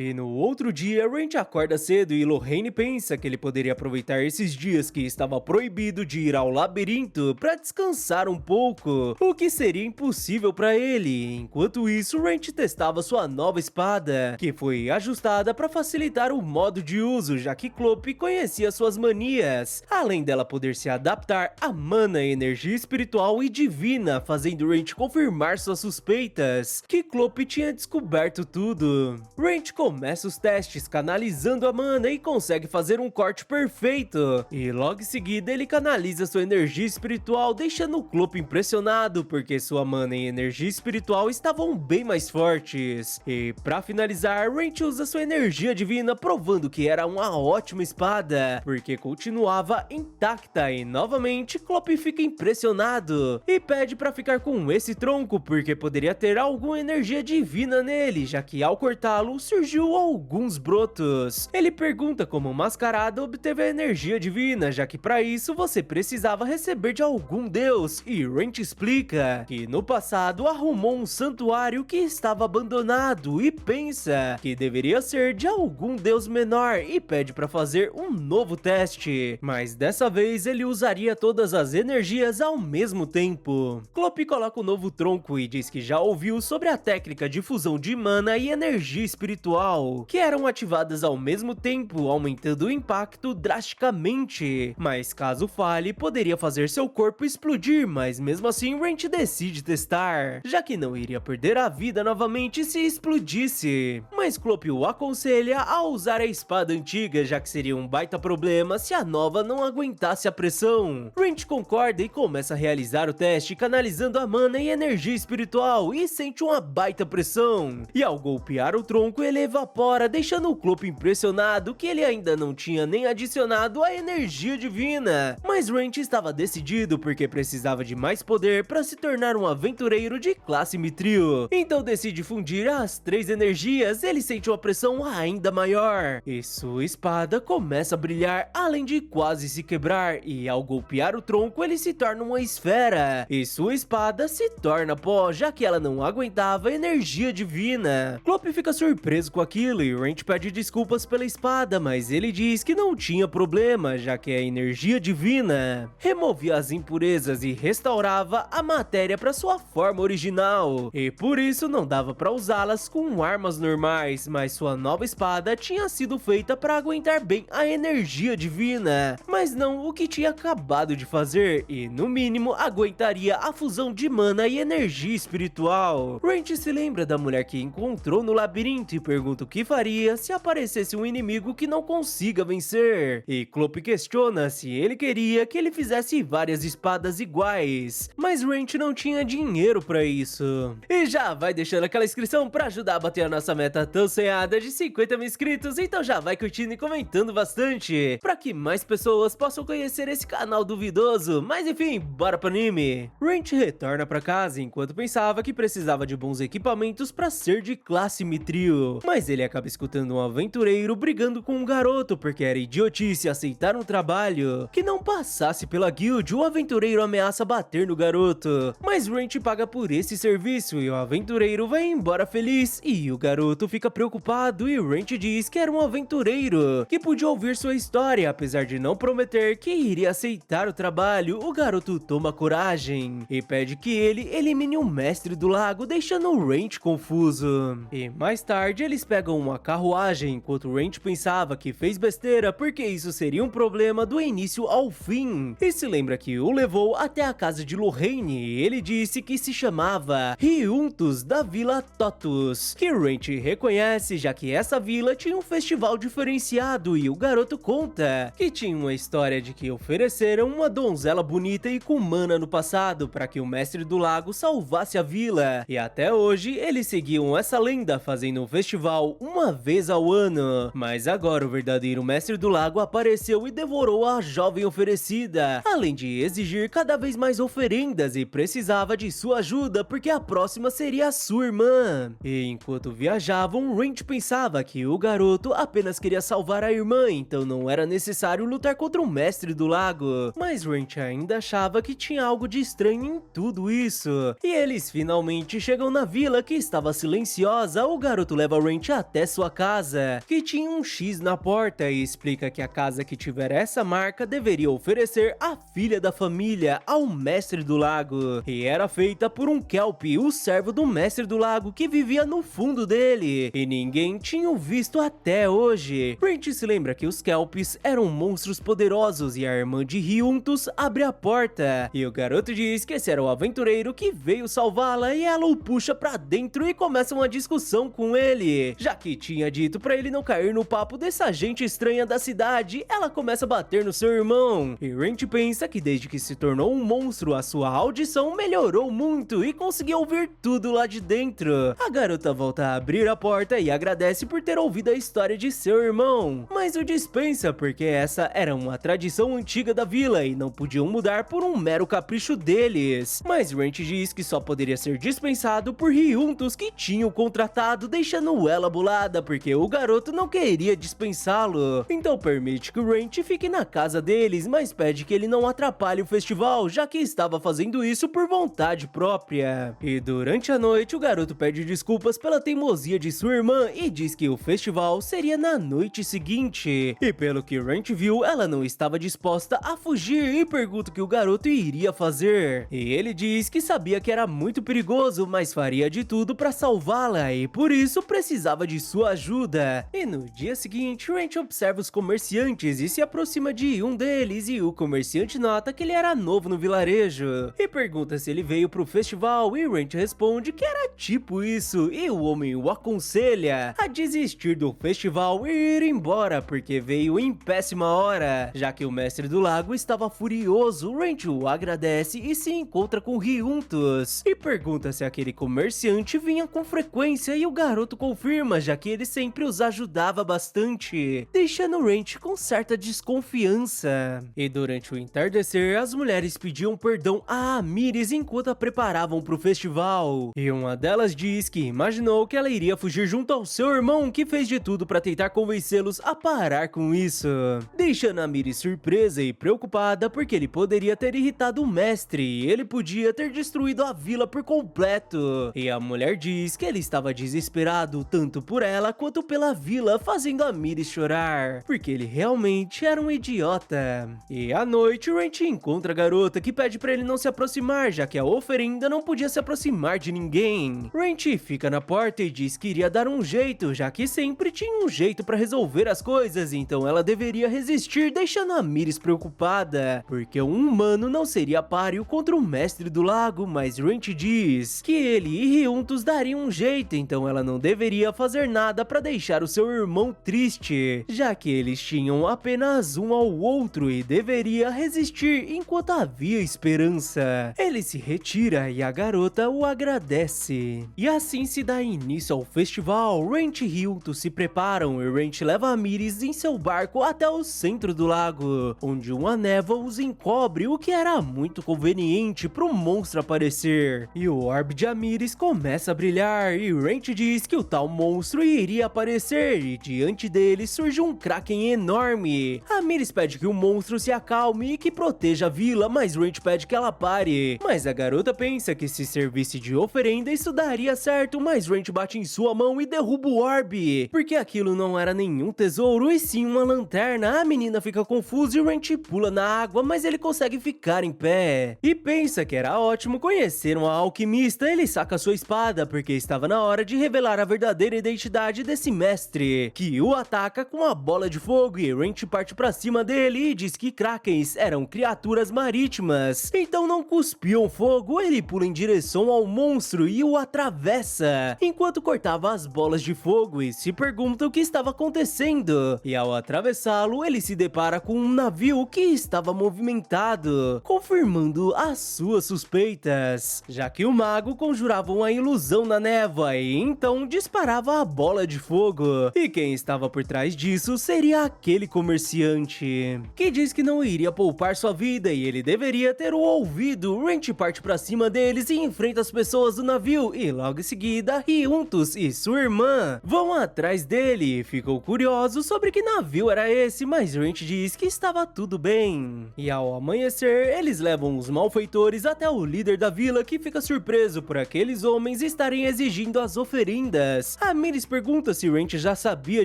E no outro dia, Ranch acorda cedo e Lorraine pensa que ele poderia aproveitar esses dias que estava proibido de ir ao labirinto para descansar um pouco, o que seria impossível para ele. Enquanto isso, Ranch testava sua nova espada, que foi ajustada para facilitar o modo de uso, já que Clope conhecia suas manias, além dela poder se adaptar a mana, energia espiritual e divina, fazendo Ranch confirmar suas suspeitas, que Clope tinha descoberto tudo. Ranch começa os testes canalizando a mana e consegue fazer um corte perfeito, e logo em seguida ele canaliza sua energia espiritual, deixando o Clope impressionado, porque sua mana e energia espiritual estavam bem mais fortes. E para finalizar, Ranch usa sua energia divina, provando que era uma ótima espada, porque continuava intacta, e novamente Clope fica impressionado e pede para ficar com esse tronco, porque poderia ter alguma energia divina nele, já que ao cortá-lo surgiu alguns brotos. Ele pergunta como o Mascarada obteve a energia divina, já que para isso você precisava receber de algum deus, e Ranch explica que no passado arrumou um santuário que estava abandonado e pensa que deveria ser de algum deus menor, e pede para fazer um novo teste, mas dessa vez ele usaria todas as energias ao mesmo tempo. Clope coloca o novo tronco e diz que já ouviu sobre a técnica de fusão de mana e energia espiritual, que eram ativadas ao mesmo tempo, aumentando o impacto drasticamente, mas caso falhe, poderia fazer seu corpo explodir, mas mesmo assim Ranch decide testar, já que não iria perder a vida novamente se explodisse. Mas Clope o aconselha a usar a espada antiga, já que seria um baita problema se a nova não aguentasse a pressão. Ranch concorda e começa a realizar o teste canalizando a mana e energia espiritual, e sente uma baita pressão, e ao golpear o tronco ele evapora, deixando o Clope impressionado que ele ainda não tinha nem adicionado a energia divina. Mas Ranch estava decidido, porque precisava de mais poder para se tornar um aventureiro de classe Mithril, então decide fundir as três energias. Ele sente uma pressão ainda maior, e sua espada começa a brilhar, além de quase se quebrar, e ao golpear o tronco ele se torna uma esfera, e sua espada se torna pó, já que ela não aguentava a energia divina. Clope fica surpreso com aquilo e Ranch pede desculpas pela espada, mas ele diz que não tinha problema, já que a energia divina removia as impurezas e restaurava a matéria para sua forma original, e por isso não dava para usá-las com armas normais, mas sua nova espada tinha sido feita para aguentar bem a energia divina, mas não o que tinha acabado de fazer, e no mínimo aguentaria a fusão de mana e energia espiritual. Ranch se lembra da mulher que encontrou no labirinto e pergunta o que faria se aparecesse um inimigo que não consiga vencer, e Clope questiona se ele queria que ele fizesse várias espadas iguais, mas Ranch não tinha dinheiro para isso. E já vai deixando aquela inscrição para ajudar a bater a nossa meta tão sonhada de 50 mil inscritos, então já vai curtindo e comentando bastante, para que mais pessoas possam conhecer esse canal duvidoso. Mas enfim, bora pro anime. Ranch retorna para casa enquanto pensava que precisava de bons equipamentos para ser de classe Mithril, mas ele acaba escutando um aventureiro brigando com um garoto porque era idiotice aceitar um trabalho que não passasse pela guild. O aventureiro ameaça bater no garoto, mas Ranch paga por esse serviço e o aventureiro vai embora feliz, e o garoto fica preocupado e Ranch diz que era um aventureiro que podia ouvir sua história, apesar de não prometer que iria aceitar o trabalho. O garoto toma coragem e pede que ele elimine o mestre do lago, deixando o Ranch confuso. E mais tarde eles pegam uma carruagem, enquanto Ranch pensava que fez besteira, porque isso seria um problema do início ao fim, e se lembra que o levou até a casa de Lorraine, e ele disse que se chamava Riuntus da Vila Totus, que Ranch reconhece, já que essa vila tinha um festival diferenciado, e o garoto conta que tinha uma história de que ofereceram uma donzela bonita e com mana no passado para que o mestre do lago salvasse a vila, e até hoje eles seguiam essa lenda, fazendo um festival uma vez ao ano. Mas agora o verdadeiro mestre do lago apareceu e devorou a jovem oferecida, além de exigir cada vez mais oferendas, e precisava de sua ajuda porque a próxima seria a sua irmã. E enquanto viajavam, Ranch pensava que o garoto apenas queria salvar a irmã, então não era necessário lutar contra o mestre do lago. Mas Ranch ainda achava que tinha algo de estranho em tudo isso. E eles finalmente chegam na vila, que estava silenciosa. O garoto leva Ranch Rent até sua casa, que tinha um X na porta, e explica que a casa que tiver essa marca deveria oferecer a filha da família ao Mestre do Lago, e era feita por um Kelp, o servo do Mestre do Lago que vivia no fundo dele, e ninguém tinha o visto até hoje. Rent se lembra que os Kelps eram monstros poderosos e a irmã de Riuntus abre a porta, e o garoto diz que esse era o aventureiro que veio salvá-la, e ela o puxa pra dentro e começa uma discussão com ele, já que tinha dito pra ele não cair no papo dessa gente estranha da cidade. Ela começa a bater no seu irmão, e Rent pensa que desde que se tornou um monstro, a sua audição melhorou muito e conseguiu ouvir tudo lá de dentro. A garota volta a abrir a porta e agradece por ter ouvido a história de seu irmão, mas o dispensa porque essa era uma tradição antiga da vila e não podiam mudar por um mero capricho deles. Mas Rent diz que só poderia ser dispensado por Riuntus, que tinha o contratado, deixando ela bolada porque o garoto não queria dispensá-lo. Então permite que o Rent fique na casa deles, mas pede que ele não atrapalhe o festival, já que estava fazendo isso por vontade própria. E durante a noite, o garoto pede desculpas pela teimosia de sua irmã e diz que o festival seria na noite seguinte. E pelo que Rent viu, ela não estava disposta a fugir e pergunta o que o garoto iria fazer. E ele diz que sabia que era muito perigoso, mas faria de tudo para salvá-la e por isso precisava de sua ajuda. E no dia seguinte, Rent observa os comerciantes e se aproxima de um deles, e o comerciante nota que ele era novo no vilarejo e pergunta se ele veio pro festival, e Rent responde que era tipo isso, e o homem o aconselha a desistir do festival e ir embora porque veio em péssima hora, já que o Mestre do Lago estava furioso. Rent o agradece e se encontra com Riuntus e pergunta se aquele comerciante vinha com frequência, e o garoto confirma, já que ele sempre os ajudava bastante, deixando Rent com certa desconfiança. E durante o entardecer, as mulheres pediam perdão a Amyris enquanto a preparavam pro festival, e uma delas diz que imaginou que ela iria fugir junto ao seu irmão, que fez de tudo para tentar convencê-los a parar com isso, deixando Amyris surpresa e preocupada porque ele poderia ter irritado o mestre e ele podia ter destruído a vila por completo. E a mulher diz que ele estava desesperado tanto por ela quanto pela vila, fazendo Amyris chorar, porque ele realmente era um idiota. E à noite, Rent encontra a garota, que pede pra ele não se aproximar, já que a oferenda não podia se aproximar de ninguém. Rent fica na porta e diz que iria dar um jeito, já que sempre tinha um jeito pra resolver as coisas, então ela deveria resistir, deixando Amyris preocupada, porque um humano não seria páreo contra o Mestre do Lago, mas Rent diz que ele e Riuntus dariam um jeito, então ela não deveria fazer nada pra deixar o seu irmão triste, já que eles tinham apenas um ao outro e deveria resistir enquanto havia esperança. Ele se retira e a garota o agradece. E assim se dá início ao festival. Rent e Riuntus se preparam e Rent leva Amyris em seu barco até o centro do lago, onde uma névoa os encobre, o que era muito conveniente pro monstro aparecer. E o orbe de Amyris começa a brilhar e Rent diz que o tal monstro iria aparecer, e diante dele surge um Kraken enorme. Amyris pede que o monstro se acalme e que proteja a vila, mas Rent pede que ela pare. Mas a garota pensa que se servisse de oferenda isso daria certo, mas Rent bate em sua mão e derruba o orbe, porque aquilo não era nenhum tesouro e sim uma lanterna. A menina fica confusa e Rent pula na água, mas ele consegue ficar em pé e pensa que era ótimo conhecer uma alquimista. Ele saca sua espada porque estava na hora de revelar a verdadeira identidade desse mestre, que o ataca com a bola de fogo, e Rent parte pra cima dele e diz que Krakens eram criaturas marítimas, então não cuspiam fogo. Ele pula em direção ao monstro e o atravessa, enquanto cortava as bolas de fogo, e se pergunta o que estava acontecendo. E ao atravessá-lo, ele se depara com um navio que estava movimentado, confirmando as suas suspeitas, já que o mago conjurava uma ilusão na névoa e então disparava a bola de fogo. E quem estava por trás disso seria aquele comerciante, que diz que não iria poupar sua vida e ele deveria ter o ouvido. Rent parte pra cima deles e enfrenta as pessoas do navio, e logo em seguida Riuntus e sua irmã vão atrás dele. Ficou curioso sobre que navio era esse, mas Rent diz que estava tudo bem. E ao amanhecer, eles levam os malfeitores até o líder da vila, que fica surpreso por aqueles homens estarem exigindo as oferendas. A Miris pergunta se Ranch já sabia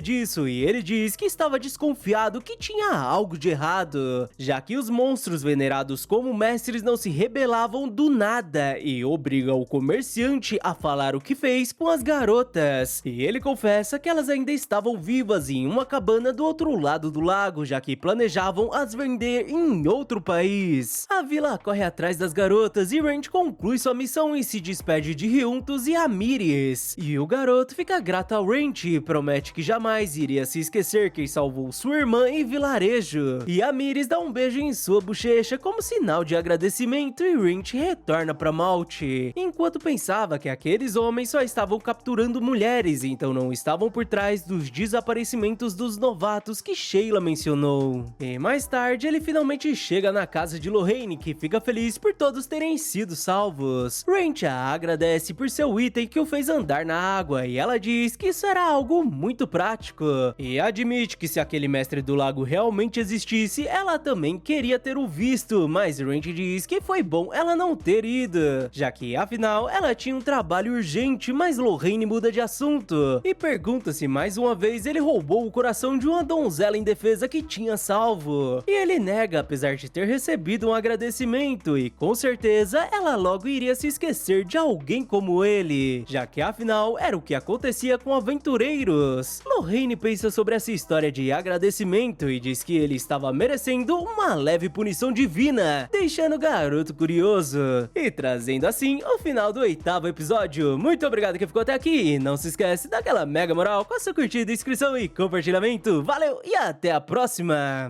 disso e ele diz que estava desconfiado que tinha algo de errado, já que os monstros venerados como mestres não se rebelavam do nada e obriga o comerciante a falar o que fez com as garotas. E ele confessa que elas ainda estavam vivas em uma cabana do outro lado do lago, já que planejavam as vender em outro país. A vila corre atrás das garotas e Ranch conclui sua missão e se despede de Ryuntos e Amiris. E o garoto fica grato ao Ranch e promete que jamais iria se esquecer que salvou sua irmã e vilarejo. E Amiris dá um beijo em sua bochecha como sinal de agradecimento e Ranch retorna pra Malte. Enquanto pensava que aqueles homens só estavam capturando mulheres, então não estavam por trás dos desaparecimentos dos novatos que Sheila mencionou. E mais tarde ele finalmente chega na casa de Lorraine, que fica feliz por todos terem sido salvos. Ranch a agradece por seu item que o fez andar na água e ela diz que isso era algo muito prático. E admite que se aquele mestre do lago realmente existisse, ela também queria ter o visto, mas Ranch diz que foi bom ela não ter ido, já que afinal ela tinha um trabalho urgente, mas Lorraine muda de assunto e pergunta se mais uma vez ele roubou o coração de uma donzela indefesa que tinha salvo. E ele nega, apesar de ter recebido um agradecimento, e com certeza ela logo iria se esquecer de alguém como ele, já que afinal era o que acontecia com aventureiros. Lorraine pensa sobre essa história de agradecimento e diz que ele estava merecendo uma leve punição divina, deixando o garoto curioso e trazendo assim o final do 8º episódio. Muito obrigado que ficou até aqui e não se esquece daquela mega moral com a sua curtida, inscrição e compartilhamento. Valeu e até a próxima!